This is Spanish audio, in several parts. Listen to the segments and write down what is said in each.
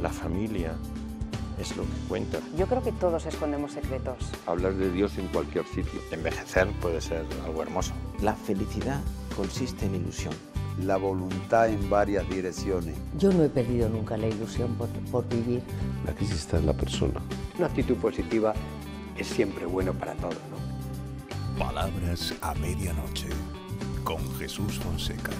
La familia es lo que cuenta. Yo creo que todos escondemos secretos. Hablar de Dios en cualquier sitio. Envejecer puede ser algo hermoso. La felicidad consiste en ilusión. La voluntad en varias direcciones. Yo no he perdido nunca la ilusión por vivir. La crisis está en la persona. Una actitud positiva es siempre bueno para todos, ¿no? Palabras a medianoche, con Jesús Fonseca.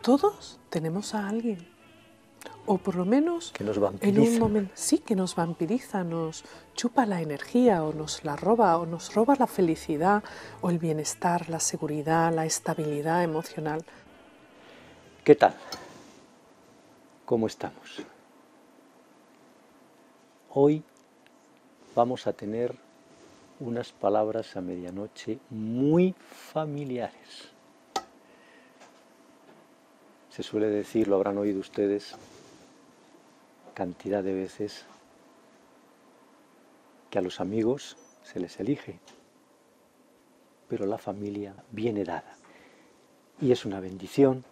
Todos tenemos a alguien, o por lo menos que nos en un momento sí que nos vampiriza, nos chupa la energía o nos la roba, o nos roba la felicidad o el bienestar, la seguridad, la estabilidad emocional. ¿Qué tal? ¿Cómo estamos? Hoy vamos a tener unas palabras a medianoche muy familiares. Se suele decir, lo habrán oído ustedes cantidad de veces, que a los amigos se les elige, pero la familia viene dada. Y es una bendición,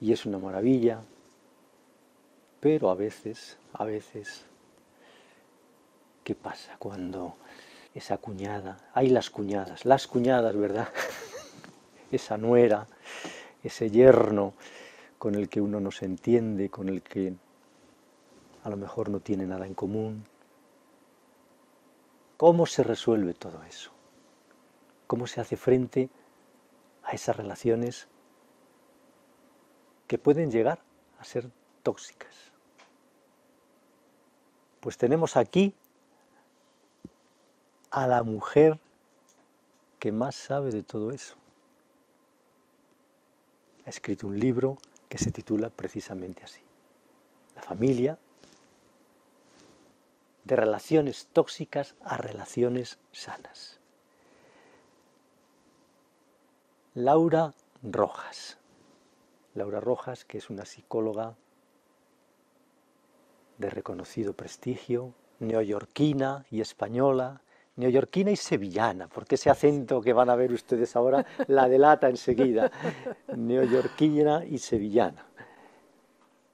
y es una maravilla, pero a veces, ¿qué pasa cuando esa cuñada, hay las cuñadas, ¿verdad? Esa nuera, ese yerno con el que uno no se entiende, con el que a lo mejor no tiene nada en común. ¿Cómo se resuelve todo eso? ¿Cómo se hace frente a esas relaciones que pueden llegar a ser tóxicas? Pues tenemos aquí a la mujer que más sabe de todo eso. Ha escrito un libro que se titula precisamente así: La familia, de relaciones tóxicas a relaciones sanas. Laura Rojas. Laura Rojas, que es una psicóloga de reconocido prestigio, neoyorquina y española, neoyorquina y sevillana, porque ese acento que van a ver ustedes ahora la delata enseguida, neoyorquina y sevillana,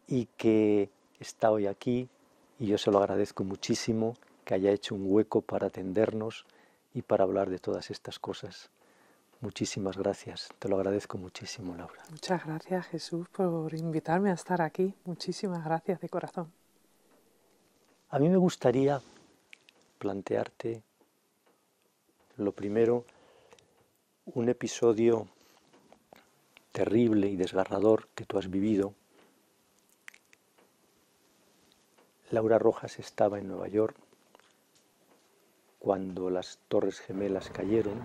y que está hoy aquí, y yo se lo agradezco muchísimo que haya hecho un hueco para atendernos y para hablar de todas estas cosas. Muchísimas gracias, te lo agradezco muchísimo, Laura. Muchas gracias, Jesús, por invitarme a estar aquí. Muchísimas gracias de corazón. A mí me gustaría plantearte, lo primero, un episodio terrible y desgarrador que tú has vivido. Laura Rojas estaba en Nueva York cuando las Torres Gemelas cayeron.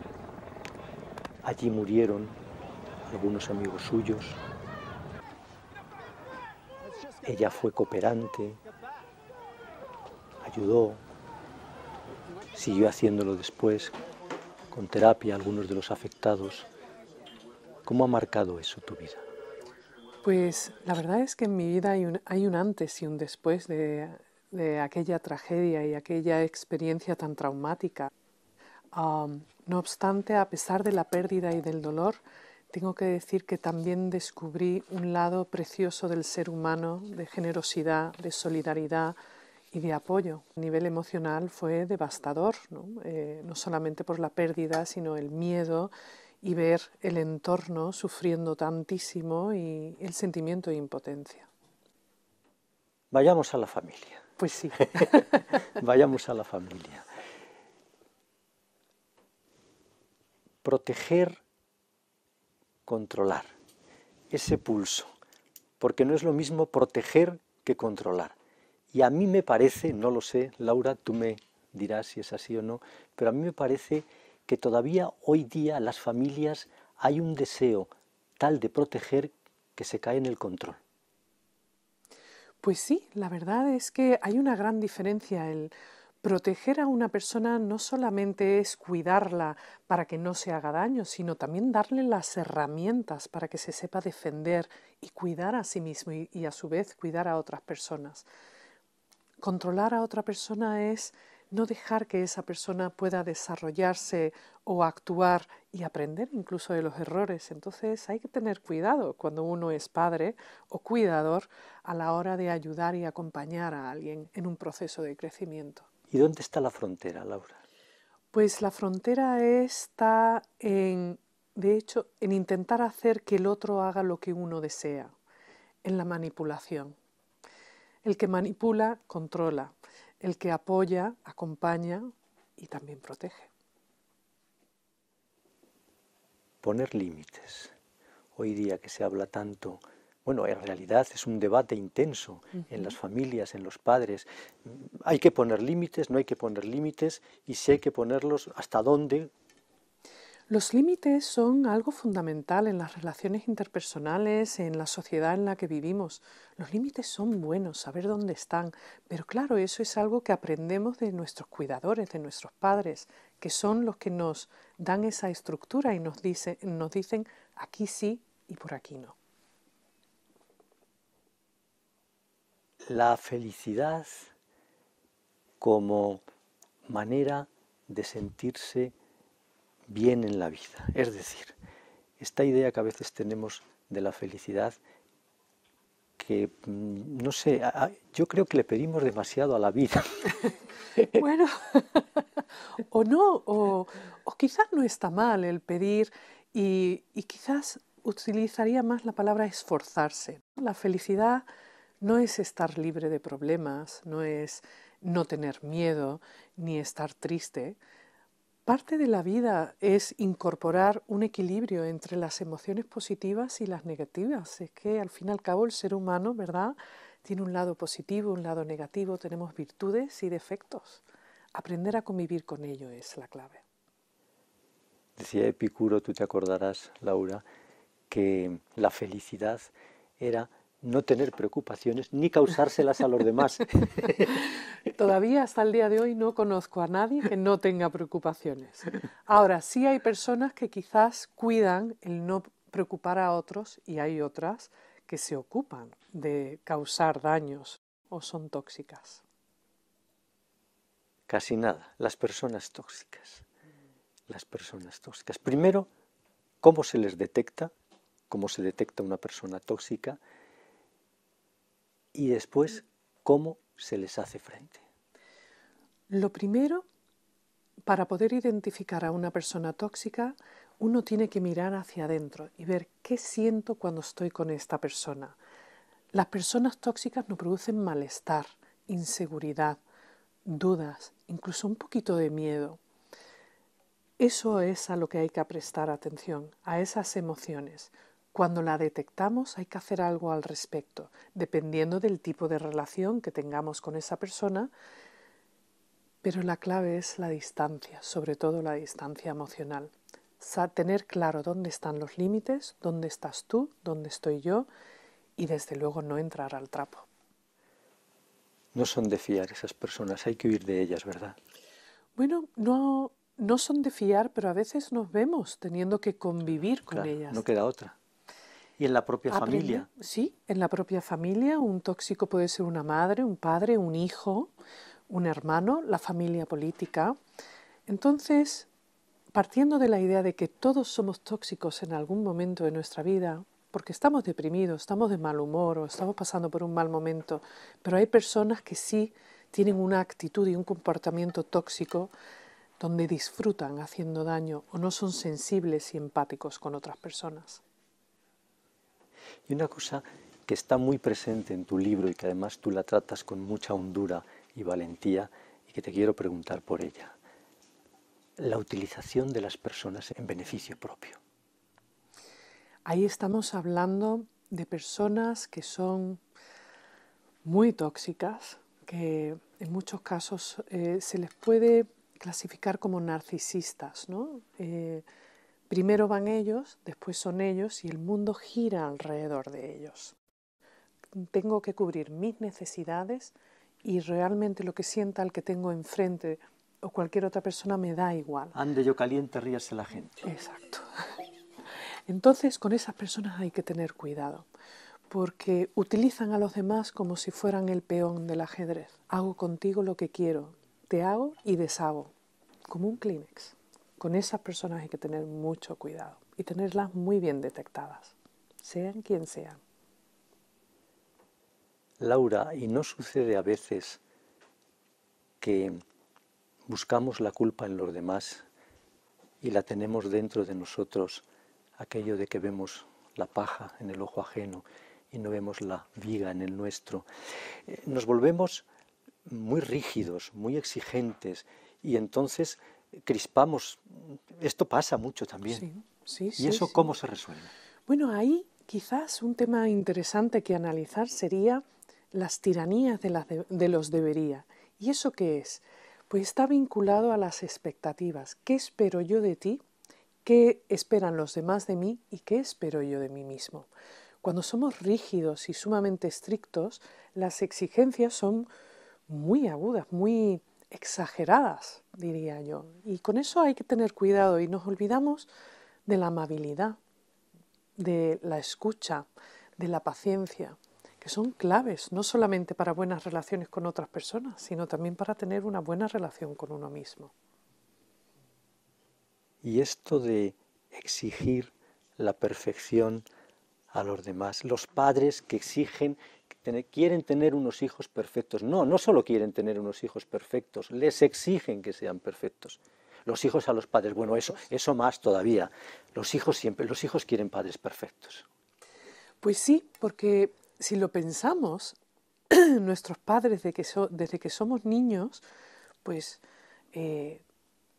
Allí murieron algunos amigos suyos. Ella fue cooperante, ayudó, siguió haciéndolo después, con terapia, algunos de los afectados. ¿Cómo ha marcado eso tu vida? Pues la verdad es que en mi vida hay un antes y un después de aquella tragedia y aquella experiencia tan traumática. No obstante, a pesar de la pérdida y del dolor, tengo que decir que también descubrí un lado precioso del ser humano, de generosidad, de solidaridad y de apoyo. A nivel emocional fue devastador, ¿no? No solamente por la pérdida, sino el miedo y ver el entorno sufriendo tantísimo y el sentimiento de impotencia. Vayamos a la familia. Pues sí. Vayamos a la familia. Proteger, controlar. Ese pulso. Porque no es lo mismo proteger que controlar. Y a mí me parece, no lo sé, Laura, tú me dirás si es así o no, pero a mí me parece que todavía hoy día las familias hay un deseo tal de proteger que se cae en el control. Pues sí, la verdad es que hay una gran diferencia. El proteger a una persona no solamente es cuidarla para que no se haga daño, sino también darle las herramientas para que se sepa defender y cuidar a sí mismo y a su vez cuidar a otras personas. Controlar a otra persona es no dejar que esa persona pueda desarrollarse o actuar y aprender incluso de los errores. Entonces hay que tener cuidado cuando uno es padre o cuidador a la hora de ayudar y acompañar a alguien en un proceso de crecimiento. ¿Y dónde está la frontera, Laura? Pues la frontera está de hecho, en intentar hacer que el otro haga lo que uno desea, en la manipulación. El que manipula, controla. El que apoya, acompaña y también protege. Poner límites. Hoy día que se habla tanto, bueno, en realidad es un debate intenso en las familias, en los padres. Hay que poner límites, no hay que poner límites, y si hay que ponerlos, ¿hasta dónde? Los límites son algo fundamental en las relaciones interpersonales, en la sociedad en la que vivimos. Los límites son buenos, saber dónde están, pero claro, eso es algo que aprendemos de nuestros cuidadores, de nuestros padres, que son los que nos dan esa estructura y nos dicen aquí sí y por aquí no. La felicidad como manera de sentirse bien en la vida. Es decir, esta idea que a veces tenemos de la felicidad, que no sé, yo creo que le pedimos demasiado a la vida. Bueno, o no, o quizás no está mal el pedir y quizás utilizaría más la palabra esforzarse. La felicidad no es estar libre de problemas, no es no tener miedo ni estar triste. Parte de la vida es incorporar un equilibrio entre las emociones positivas y las negativas. Es que al fin y al cabo el ser humano, ¿verdad?, tiene un lado positivo, un lado negativo, tenemos virtudes y defectos. Aprender a convivir con ello es la clave. Decía Epicuro, tú te acordarás, Laura, que la felicidad era no tener preocupaciones ni causárselas a los demás. Todavía hasta el día de hoy no conozco a nadie que no tenga preocupaciones. Ahora, sí hay personas que quizás cuidan el no preocupar a otros y hay otras que se ocupan de causar daños o son tóxicas. Casi nada, las personas tóxicas. Las personas tóxicas. Primero, ¿cómo se les detecta? ¿Cómo se detecta una persona tóxica? Y después, ¿cómo se les hace frente? Lo primero, para poder identificar a una persona tóxica, uno tiene que mirar hacia adentro y ver qué siento cuando estoy con esta persona. Las personas tóxicas nos producen malestar, inseguridad, dudas, incluso un poquito de miedo. Eso es a lo que hay que prestar atención, a esas emociones. Cuando la detectamos hay que hacer algo al respecto, dependiendo del tipo de relación que tengamos con esa persona, pero la clave es la distancia, sobre todo la distancia emocional. Tener claro dónde están los límites, dónde estás tú, dónde estoy yo, y desde luego no entrar al trapo. No son de fiar esas personas, hay que huir de ellas, ¿verdad? Bueno, no son de fiar, pero a veces nos vemos teniendo que convivir con Claro, ellas. no queda otra. ¿Y en la propia familia? Sí, en la propia familia. Un tóxico puede ser una madre, un padre, un hijo, un hermano, la familia política. Entonces, partiendo de la idea de que todos somos tóxicos en algún momento de nuestra vida, porque estamos deprimidos, estamos de mal humor o estamos pasando por un mal momento, pero hay personas que sí tienen una actitud y un comportamiento tóxico donde disfrutan haciendo daño o no son sensibles y empáticos con otras personas. Y una cosa que está muy presente en tu libro y que además tú la tratas con mucha hondura y valentía y que te quiero preguntar por ella. La utilización de las personas en beneficio propio. Ahí estamos hablando de personas que son muy tóxicas, que en muchos casos se les puede clasificar como narcisistas, ¿no? Primero van ellos, después son ellos y el mundo gira alrededor de ellos. tengo que cubrir mis necesidades y realmente lo que sienta el que tengo enfrente o cualquier otra persona me da igual. Ande yo caliente, ríase la gente. Exacto. Entonces, con esas personas hay que tener cuidado, porque utilizan a los demás como si fueran el peón del ajedrez. Hago contigo lo que quiero, te hago y deshago, como un Kleenex. Con esas personas hay que tener mucho cuidado y tenerlas muy bien detectadas, sean quien sean. Laura, ¿y no sucede a veces que buscamos la culpa en los demás y la tenemos dentro de nosotros, aquello de que vemos la paja en el ojo ajeno y no vemos la viga en el nuestro? Nos volvemos muy rígidos, muy exigentes y entonces crispamos. Esto pasa mucho también. Sí, ¿Y eso cómo se resuelve? Bueno, ahí quizás un tema interesante que analizar sería las tiranías de los debería. ¿Y eso qué es? Pues está vinculado a las expectativas. ¿Qué espero yo de ti? ¿Qué esperan los demás de mí? ¿Y qué espero yo de mí mismo? Cuando somos rígidos y sumamente estrictos, las exigencias son muy agudas, muy exageradas, diría yo. Y con eso hay que tener cuidado y nos olvidamos de la amabilidad, de la escucha, de la paciencia, que son claves no solamente para buenas relaciones con otras personas, sino también para tener una buena relación con uno mismo. Y esto de exigir la perfección a los demás, los padres que exigen, quieren tener unos hijos perfectos. No solo quieren tener unos hijos perfectos, les exigen que sean perfectos. Los hijos a los padres, bueno, eso más todavía. Los hijos quieren padres perfectos. Pues sí, porque si lo pensamos, nuestros padres desde que somos niños, pues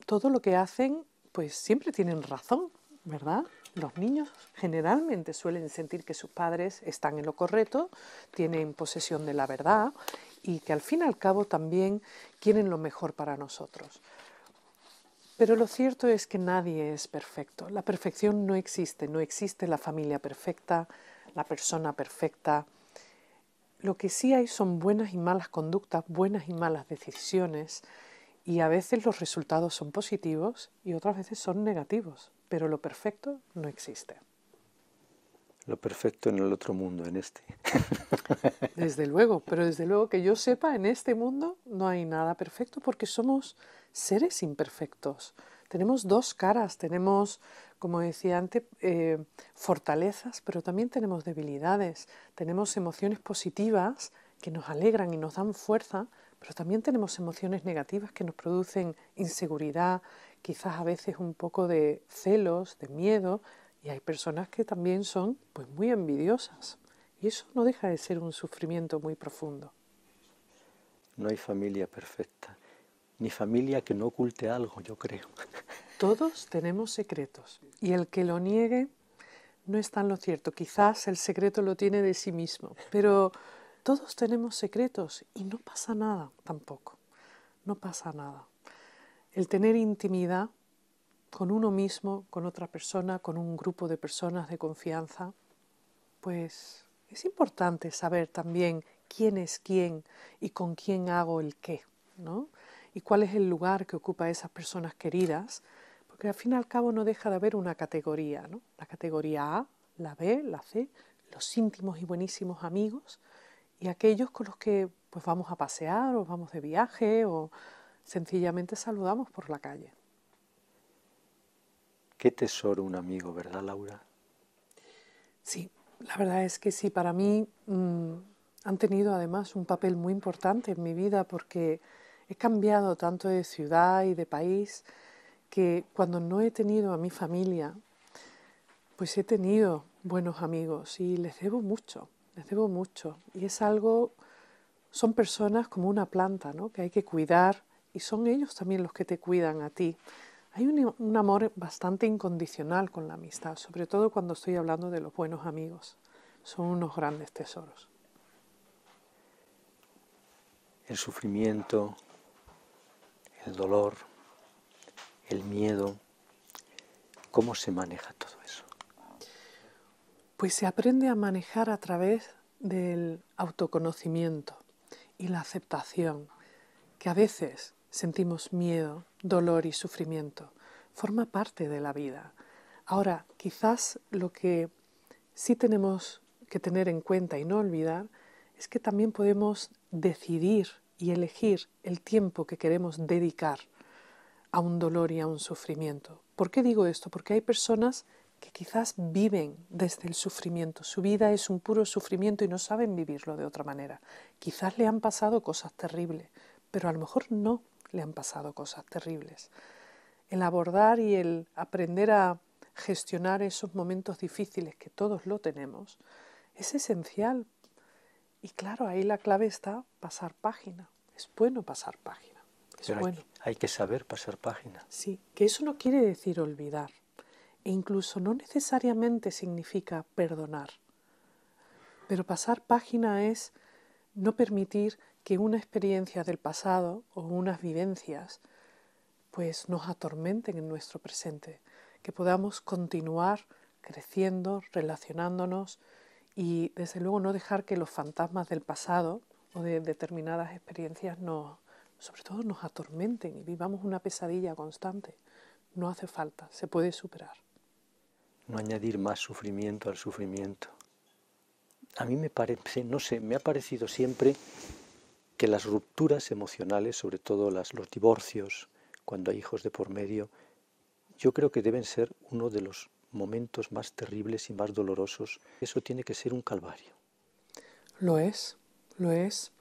todo lo que hacen, pues siempre tienen razón, ¿verdad? Los niños generalmente suelen sentir que sus padres están en lo correcto, tienen posesión de la verdad y que al fin y al cabo también quieren lo mejor para nosotros. Pero lo cierto es que nadie es perfecto. La perfección no existe la familia perfecta, la persona perfecta. Lo que sí hay son buenas y malas conductas, buenas y malas decisiones, y a veces los resultados son positivos y otras veces son negativos, pero lo perfecto no existe. Lo perfecto en el otro mundo, en este. Desde luego, pero desde luego que yo sepa, en este mundo no hay nada perfecto porque somos seres imperfectos. Tenemos dos caras, tenemos, como decía antes, fortalezas, pero también tenemos debilidades, tenemos emociones positivas que nos alegran y nos dan fuerza, pero también tenemos emociones negativas que nos producen inseguridad, quizás a veces un poco de celos, de miedo, y hay personas que también son pues muy envidiosas. Y eso no deja de ser un sufrimiento muy profundo. No hay familia perfecta, ni familia que no oculte algo, yo creo. Todos tenemos secretos, y el que lo niegue no está en lo cierto. Quizás el secreto lo tiene de sí mismo, pero todos tenemos secretos y no pasa nada tampoco. No pasa nada. El tener intimidad con uno mismo, con otra persona, con un grupo de personas de confianza, pues es importante saber también quién es quién y con quién hago el qué, ¿no? Y cuál es el lugar que ocupa esas personas queridas, porque al fin y al cabo no deja de haber una categoría, ¿no? La categoría A, la B, la C, los íntimos y buenísimos amigos y aquellos con los que pues vamos a pasear o vamos de viaje o sencillamente saludamos por la calle. Qué tesoro un amigo, ¿verdad, Laura? Sí, la verdad es que sí, para mí han tenido además un papel muy importante en mi vida porque he cambiado tanto de ciudad y de país que cuando no he tenido a mi familia, pues he tenido buenos amigos y les debo mucho. Y es algo, son personas como una planta, ¿no? Que hay que cuidar y son ellos también los que te cuidan a ti. Hay un amor bastante incondicional con la amistad, sobre todo cuando estoy hablando de los buenos amigos. Son unos grandes tesoros. El sufrimiento, el dolor, el miedo, ¿cómo se maneja todo eso? Pues se aprende a manejar a través del autoconocimiento y la aceptación, que a veces sentimos miedo, dolor y sufrimiento, forma parte de la vida. Ahora, quizás lo que sí tenemos que tener en cuenta y no olvidar es que también podemos decidir y elegir el tiempo que queremos dedicar a un dolor y a un sufrimiento. ¿Por qué digo esto? Porque hay personas que quizás viven desde el sufrimiento. Su vida es un puro sufrimiento y no saben vivirlo de otra manera. Quizás le han pasado cosas terribles, pero a lo mejor no le han pasado cosas terribles. El abordar y el aprender a gestionar esos momentos difíciles, que todos lo tenemos, es esencial. Y claro, ahí la clave está pasar página. Es bueno pasar página. Es bueno. Hay que saber pasar página. Sí, que eso no quiere decir olvidar. E incluso no necesariamente significa perdonar. Pero pasar página es no permitir que una experiencia del pasado o unas vivencias pues nos atormenten en nuestro presente, que podamos continuar creciendo, relacionándonos y desde luego no dejar que los fantasmas del pasado o de determinadas experiencias sobre todo nos atormenten y vivamos una pesadilla constante. No hace falta, se puede superar. No añadir más sufrimiento al sufrimiento. A mí me parece, no sé, me ha parecido siempre que las rupturas emocionales, sobre todo los divorcios, cuando hay hijos de por medio, yo creo que deben ser uno de los momentos más terribles y más dolorosos. Eso tiene que ser un calvario. Lo es, lo es.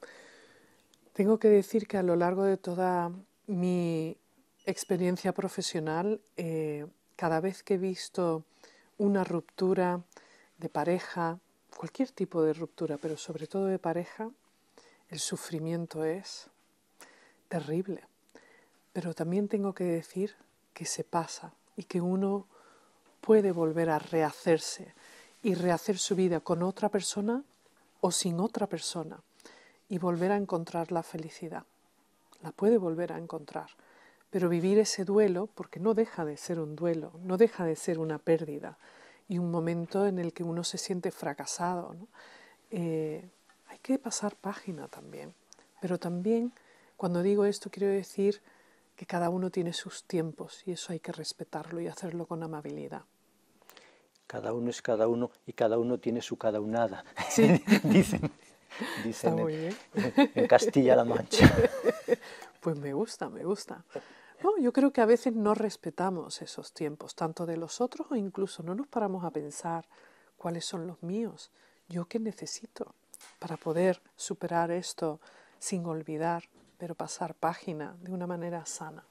Tengo que decir que a lo largo de toda mi experiencia profesional, cada vez que he visto una ruptura de pareja, cualquier tipo de ruptura, pero sobre todo de pareja, el sufrimiento es terrible. Pero también tengo que decir que se pasa y que uno puede volver a rehacerse y rehacer su vida con otra persona o sin otra persona y volver a encontrar la felicidad. La puede volver a encontrar. Pero vivir ese duelo, porque no deja de ser un duelo, no deja de ser una pérdida y un momento en el que uno se siente fracasado, ¿no? Hay que pasar página también. Pero también, cuando digo esto, quiero decir que cada uno tiene sus tiempos y eso hay que respetarlo y hacerlo con amabilidad. Cada uno es cada uno y cada uno tiene su cada unada. Sí. dicen Está muy bien. En Castilla-La Mancha. Pues me gusta, me gusta. No, yo creo que a veces no respetamos esos tiempos, tanto de los otros o incluso no nos paramos a pensar cuáles son los míos. ¿Yo qué necesito para poder superar esto sin olvidar, pero pasar página de una manera sana?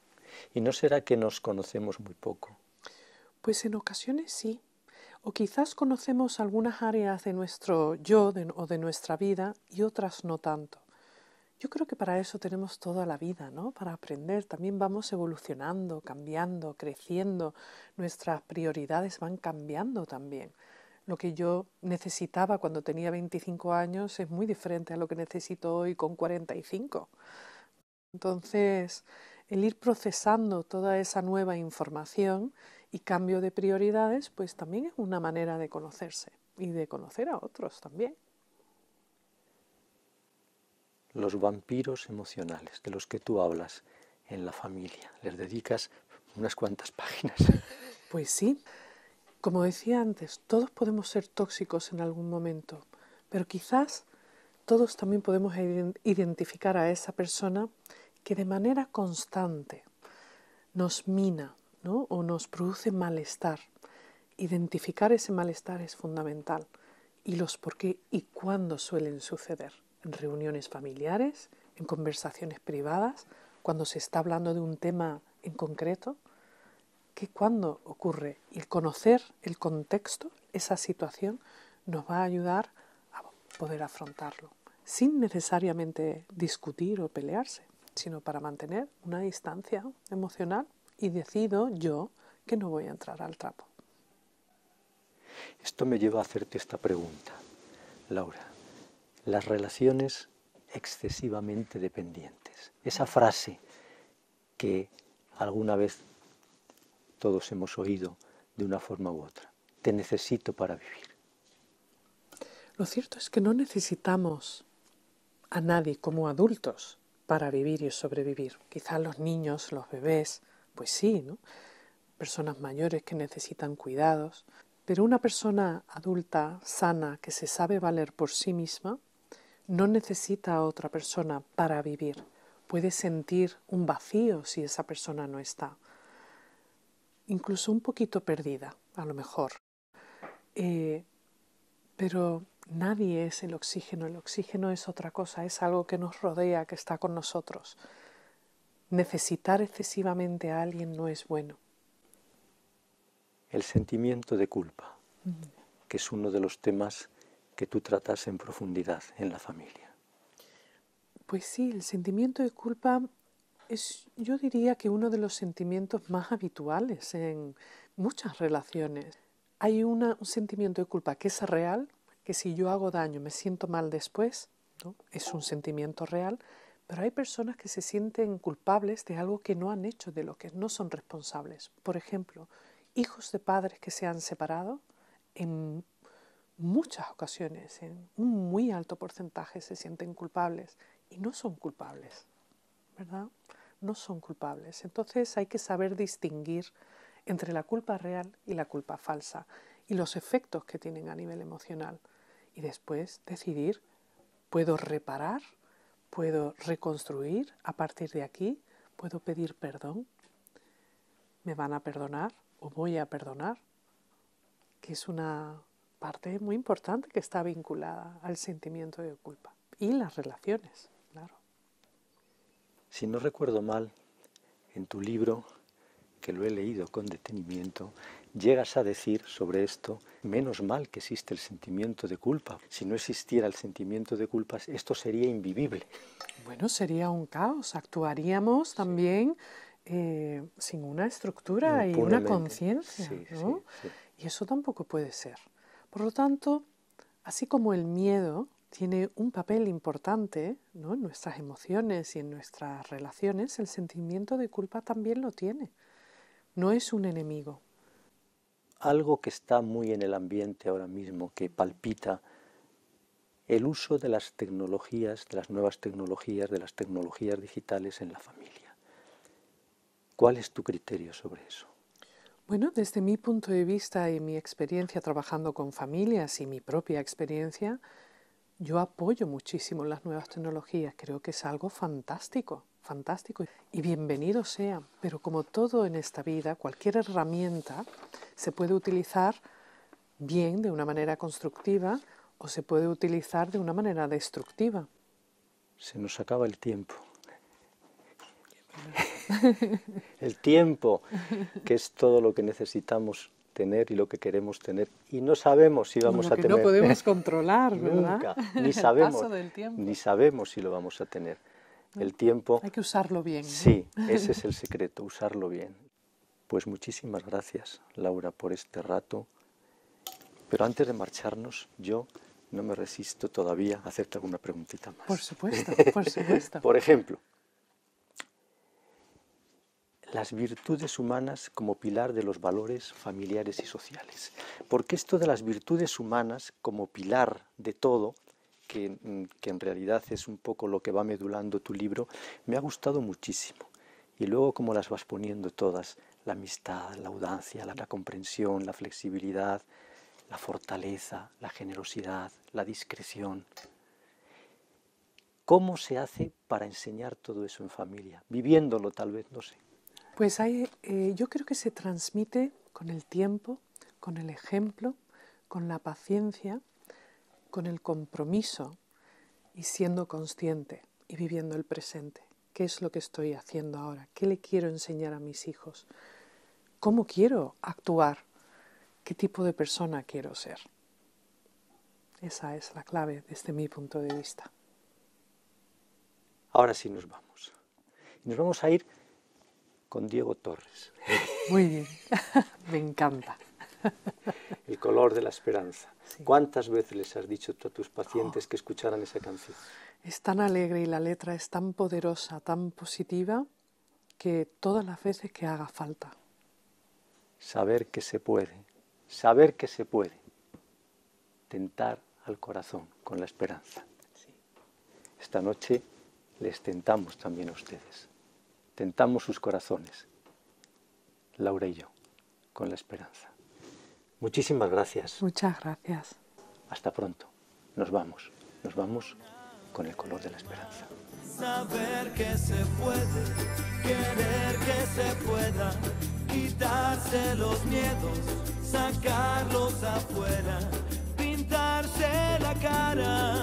¿Y no será que nos conocemos muy poco? Pues en ocasiones sí. O quizás conocemos algunas áreas de nuestro yo o de nuestra vida y otras no tanto. Yo creo que para eso tenemos toda la vida, ¿no? Para aprender. También vamos evolucionando, cambiando, creciendo. Nuestras prioridades van cambiando también. Lo que yo necesitaba cuando tenía 25 años es muy diferente a lo que necesito hoy con 45. Entonces, el ir procesando toda esa nueva información y cambio de prioridades, pues también es una manera de conocerse y de conocer a otros también. Los vampiros emocionales de los que tú hablas en la familia, les dedicas unas cuantas páginas. Pues sí, como decía antes, todos podemos ser tóxicos en algún momento, pero quizás todos también podemos identificar a esa persona que de manera constante nos mina, ¿no? O nos produce malestar. Identificar ese malestar es fundamental y los por qué y cuándo suelen suceder. En reuniones familiares, en conversaciones privadas, cuando se está hablando de un tema en concreto, que cuándo ocurre. Y conocer el contexto, esa situación, nos va a ayudar a poder afrontarlo, sin necesariamente discutir o pelearse, sino para mantener una distancia emocional y decido yo que no voy a entrar al trapo. Esto me lleva a hacerte esta pregunta, Laura. Las relaciones excesivamente dependientes. Esa frase que alguna vez todos hemos oído de una forma u otra. Te necesito para vivir. Lo cierto es que no necesitamos a nadie como adultos para vivir y sobrevivir. Quizás los niños, los bebés, pues sí, ¿no? Personas mayores que necesitan cuidados, pero una persona adulta, sana, que se sabe valer por sí misma, no necesita a otra persona para vivir. Puede sentir un vacío si esa persona no está. Incluso un poquito perdida, a lo mejor. Pero nadie es el oxígeno es otra cosa, es algo que nos rodea, que está con nosotros. Necesitar excesivamente a alguien no es bueno. El sentimiento de culpa, que es uno de los temas que tú tratas en profundidad en la familia. Pues sí, el sentimiento de culpa es, yo diría que uno de los sentimientos más habituales en muchas relaciones. Hay un sentimiento de culpa que es real, que si yo hago daño me siento mal después, ¿no? Es un sentimiento real, pero hay personas que se sienten culpables de algo que no han hecho, de lo que no son responsables. Por ejemplo, hijos de padres que se han separado, en muchas ocasiones, en un muy alto porcentaje, se sienten culpables y no son culpables, ¿verdad? No son culpables. Entonces hay que saber distinguir entre la culpa real y la culpa falsa y los efectos que tienen a nivel emocional. Y después decidir, ¿puedo reparar? ¿Puedo reconstruir a partir de aquí? ¿Puedo pedir perdón? ¿Me van a perdonar o voy a perdonar? Que es una parte muy importante que está vinculada al sentimiento de culpa. Y las relaciones, claro. Si no recuerdo mal, en tu libro, que lo he leído con detenimiento, llegas a decir sobre esto, menos mal que existe el sentimiento de culpa. Si no existiera el sentimiento de culpa, esto sería invivible. Bueno, sería un caos. Actuaríamos también sin una estructura y una conciencia, ¿no? Sí. Y eso tampoco puede ser. Por lo tanto, así como el miedo tiene un papel importante, ¿no?, en nuestras emociones y en nuestras relaciones, el sentimiento de culpa también lo tiene. No es un enemigo. Algo que está muy en el ambiente ahora mismo, que palpita, el uso de las tecnologías, de las nuevas tecnologías, de las tecnologías digitales en la familia. ¿Cuál es tu criterio sobre eso? Bueno, desde mi punto de vista y mi experiencia trabajando con familias y mi propia experiencia, yo apoyo muchísimo las nuevas tecnologías. Creo que es algo fantástico, fantástico. Y bienvenido sea. Pero como todo en esta vida, cualquier herramienta se puede utilizar bien, de una manera constructiva, o se puede utilizar de una manera destructiva. Se nos acaba el tiempo. El tiempo, que es todo lo que necesitamos tener y lo que queremos tener, y no sabemos si vamos a tener. No podemos controlar, ¿verdad? Nunca, ni sabemos si lo vamos a tener. El tiempo. Hay que usarlo bien, ¿no? Sí, ese es el secreto, usarlo bien. Pues muchísimas gracias, Laura, por este rato. Pero antes de marcharnos, yo no me resisto todavía a hacerte alguna preguntita más. Por supuesto, por supuesto. Por ejemplo, las virtudes humanas como pilar de los valores familiares y sociales. Porque esto de las virtudes humanas como pilar de todo, que en realidad es un poco lo que va medulando tu libro, me ha gustado muchísimo. Y luego como las vas poniendo todas, la amistad, la audacia, la comprensión, la flexibilidad, la fortaleza, la generosidad, la discreción. ¿Cómo se hace para enseñar todo eso en familia? Viviéndolo tal vez, no sé. Pues yo creo que se transmite con el tiempo, con el ejemplo, con la paciencia, con el compromiso y siendo consciente y viviendo el presente. ¿Qué es lo que estoy haciendo ahora? ¿Qué le quiero enseñar a mis hijos? ¿Cómo quiero actuar? ¿Qué tipo de persona quiero ser? Esa es la clave desde mi punto de vista. Ahora sí nos vamos. Nos vamos a ir con Diego Torres. Muy bien, me encanta. El color de la esperanza. Sí. ¿Cuántas veces les has dicho tú a tus pacientes que escucharan esa canción? Es tan alegre y la letra es tan poderosa, tan positiva, que todas las veces que haga falta. Saber que se puede, saber que se puede. Tentar al corazón con la esperanza. Esta noche les tentamos también a ustedes. Tentamos sus corazones, Laura y yo, con la esperanza. Muchísimas gracias. Muchas gracias. Hasta pronto. Nos vamos con el color de la esperanza. Saber que se puede, querer que se pueda, quitarse los miedos, sacarlos afuera, pintarse la cara.